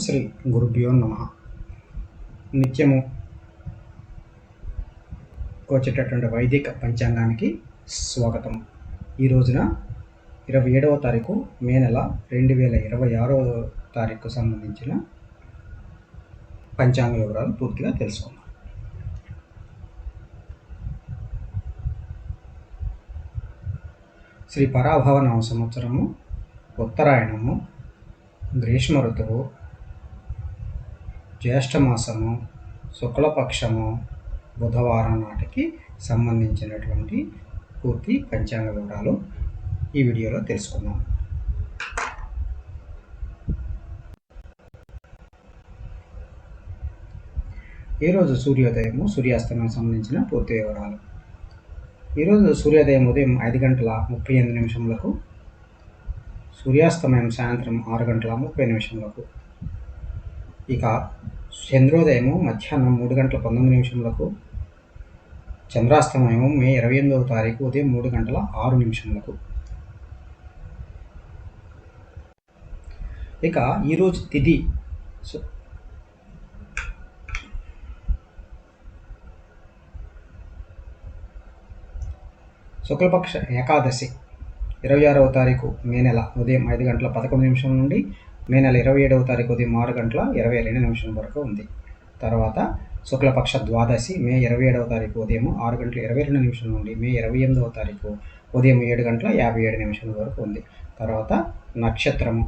శ్రీ గురుభ్యో నమః. నిత్యము వచ్చేటటువంటి వైదిక పంచాంగానికి స్వాగతం. ఈ రోజున 27వ తారీఖు మే నెల 2026వ తారీఖుకు సంబంధించిన పంచాంగ వివరాలు పూర్తిగా తెలుసుకుందాం. శ్రీ పరాభవ నవ సంవత్సరము, ఉత్తరాయణము, గ్రీష్మ ఋతువు, జ్యేష్ఠమాసము, శుక్లపక్షము, బుధవారం నాటికి సంబంధించినటువంటి పూర్తి పంచాంగ వివరాలు ఈ వీడియోలో తెలుసుకుందాం. ఈరోజు సూర్యోదయము, సూర్యాస్తమయం సంబంధించిన పూర్తి వివరాలు. ఈరోజు సూర్యోదయం ఉదయం 5:38, సూర్యాస్తమయం సాయంత్రం 6:30. ఇక చంద్రోదయము మధ్యాహ్నం 3:19, చంద్రాస్తమయం మే 28వ తారీఖు ఉదయం 3:06. ఇక ఈరోజు తిథి శుక్లపక్ష ఏకాదశి 26వ తారీఖు మే నెల ఉదయం 5:11 నుండి మే నెల 27వ తారీఖు ఉదయం 6:22 వరకు ఉంది. తర్వాత శుక్లపక్ష ద్వాదశి మే 27వ తారీఖు ఉదయం 6:22 నుండి మే 28వ తారీఖు ఉదయం 7:57 వరకు ఉంది. తర్వాత నక్షత్రము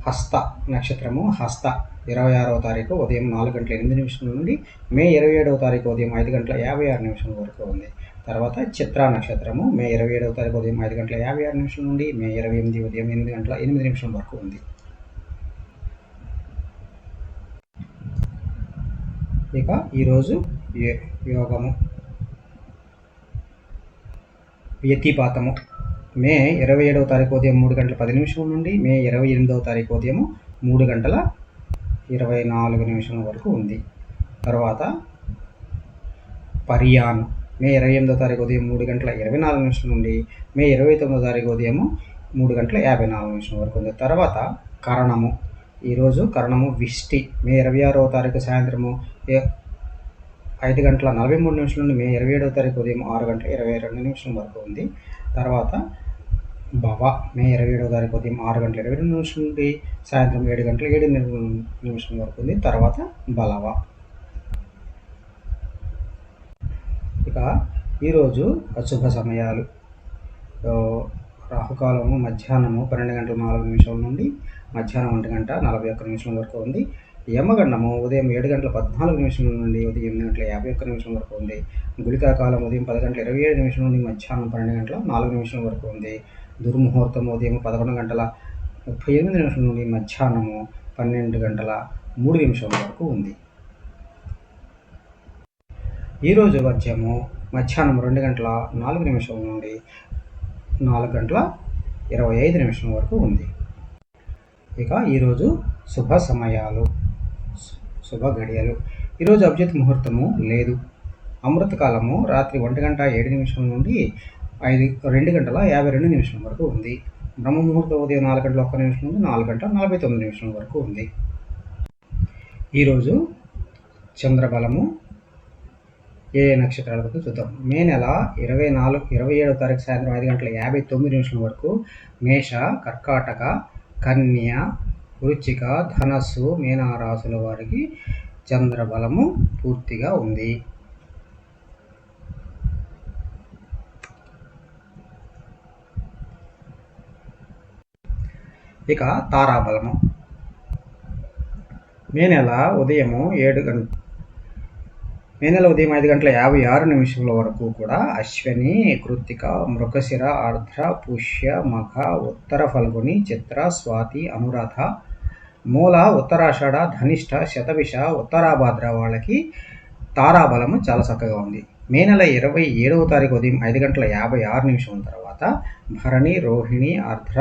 హస్త నక్షత్రము హస్త 26వ తారీఖు ఉదయం 4:08 నుండి మే 27వ తారీఖు ఉదయం 5:56 వరకు ఉంది. తర్వాత చిత్రా నక్షత్రము మే 27వ తారీఖు ఉదయం 5:56 నుండి మే 28 ఉదయం 8:08 వరకు ఉంది. ఇక ఈరోజు యోగము వ్యతిపాతము మే 27వ తారీఖు ఉదయం 3:10 నుండి మే 28వ తారీఖు ఉదయం 3:24 వరకు ఉంది. తర్వాత పర్యాన్ మే 28వ తారీఖు ఉదయం 3:24 నుండి మే 29వ తారీఖు ఉదయం 3:54 వరకు ఉంది. తర్వాత కరణము ఈరోజు కరణము విష్టి మే 26వ తారీఖు సాయంత్రము 5:43 నుండి మే 27వ తారీఖు ఉదయం 6:22 వరకు ఉంది. తర్వాత భవ మే 27వ తారీఖు ఉదయం 6:22 నుండి సాయంత్రం 7:07 వరకు ఉంది. తర్వాత బలవ. ఇక ఈరోజు అశుభ సమయాలు రాహుకాలము మధ్యాహ్నము 12:04 నుండి మధ్యాహ్నం 1:41 వరకు ఉంది. యమగండము ఉదయం 7:14 నుండి ఉదయం 8:51 వరకు ఉంది. గుళికా కాలం ఉదయం 10:27 నుండి మధ్యాహ్నం 12:04 వరకు ఉంది. దుర్ముహూర్తం ఉదయం 11:38 నుండి మధ్యాహ్నము 12:03 వరకు ఉంది. ఈరోజు వర్జ్యము మధ్యాహ్నం 2:04 నుండి 4:25 వరకు ఉంది. ఇక ఈరోజు శుభ సమయాలు, శుభ గడియలు. ఈరోజు అభిజిత్ ముహూర్తము లేదు. అమృతకాలము రాత్రి 1:07 నుండి 2:52 వరకు ఉంది. బ్రహ్మ ముహూర్తం ఉదయం 4:01 నుండి 4:49 వరకు ఉంది. ఈరోజు చంద్రబలము ఏ నక్షత్రాల వరకు చూద్దాం. మే నెల 27వ తారీఖు సాయంత్రం 5:59 వరకు మేష, కర్కాటక, కన్య, వృశ్చిక, ధనస్సు, మీనరాశుల వారికి చంద్రబలము పూర్తిగా ఉంది. ఇక తారాబలము మే నెల ఉదయం 5:56 వరకు కూడా అశ్విని, కృత్తిక, మృగశిర, ఆర్ద్ర, పుష్య, మఖ, ఉత్తర ఫల్గుని, చిత్ర, స్వాతి, అనురాధ, మూల, ఉత్తరాషాఢ, ధనిష్ట, శతభిష, ఉత్తరాభాద్ర వాళ్ళకి తారాబలము చాలా చక్కగా ఉంది. మే నెల 27వ తారీఖు ఉదయం 5:56 తర్వాత భరణి, రోహిణి, ఆర్ద్ర,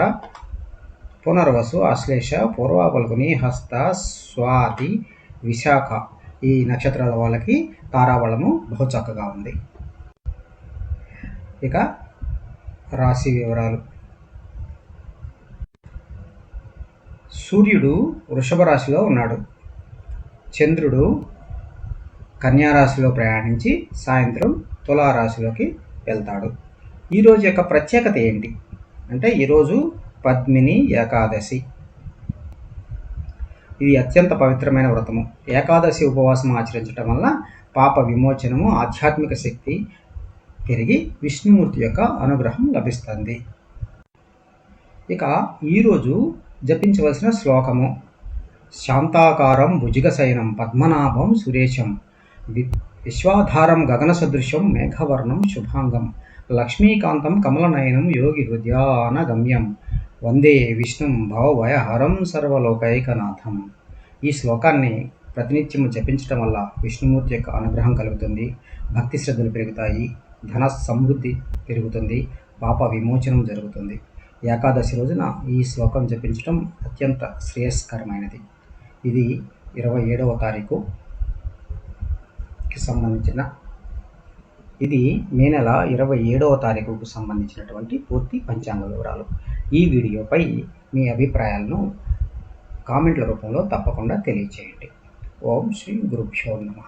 పునర్వసు, ఆశ్లేష, పూర్వ ఫల్గుని, హస్త, స్వాతి, విశాఖ ఈ నక్షత్రాల వాళ్ళకి తారాబలము బహు చక్కగా ఉంది. ఇక రాశి వివరాలు. సూర్యుడు వృషభ రాశిలో ఉన్నాడు. చంద్రుడు కన్యా రాశిలో ప్రయాణించి సాయంత్రం తులారాశిలోకి వెళ్తాడు. ఈరోజు యొక్క ప్రత్యేకత ఏంటి అంటే, ఈరోజు పద్మిని ఏకాదశి. ఇది అత్యంత పవిత్రమైన వ్రతము. ఏకాదశి ఉపవాసం ఆచరించడం వల్ల పాప విమోచనము, ఆధ్యాత్మిక శక్తి పెరిగి విష్ణుమూర్తి యొక్క అనుగ్రహం లభిస్తుంది. ఇక ఈరోజు జపించవలసిన శ్లోకము: శాంతాకారం భుజగశయనం పద్మనాభం సురేశం విశ్వాధారం గగన సదృశం మేఘవర్ణం శుభాంగం లక్ష్మీకాంతం కమలనయనం యోగి హృదయానగమ్యం వందే విష్ణుం భవభయహరం సర్వలోకైకనాథం. ఈ శ్లోకాన్ని ప్రతినిత్యం జపించడం వల్ల విష్ణుమూర్తి యొక్క అనుగ్రహం కలుగుతుంది, భక్తి శ్రద్ధలు పెరుగుతాయి, ధన సమృద్ధి పెరుగుతుంది, పాప విమోచనం జరుగుతుంది. ఏకాదశి రోజున ఈ శ్లోకం జపించడం అత్యంత శ్రేయస్కరమైనది. ఇది 27వ తారీఖుకి సంబంధించిన ఇది మే నెల 27వ తారీఖుకు సంబంధించినటువంటి పూర్తి పంచాంగ వివరాలు. ఈ వీడియోపై మీ అభిప్రాయాలను కామెంట్ల రూపంలో తప్పకుండా తెలియచేయండి. ఓం శ్రీ గురుభ్యో నమః.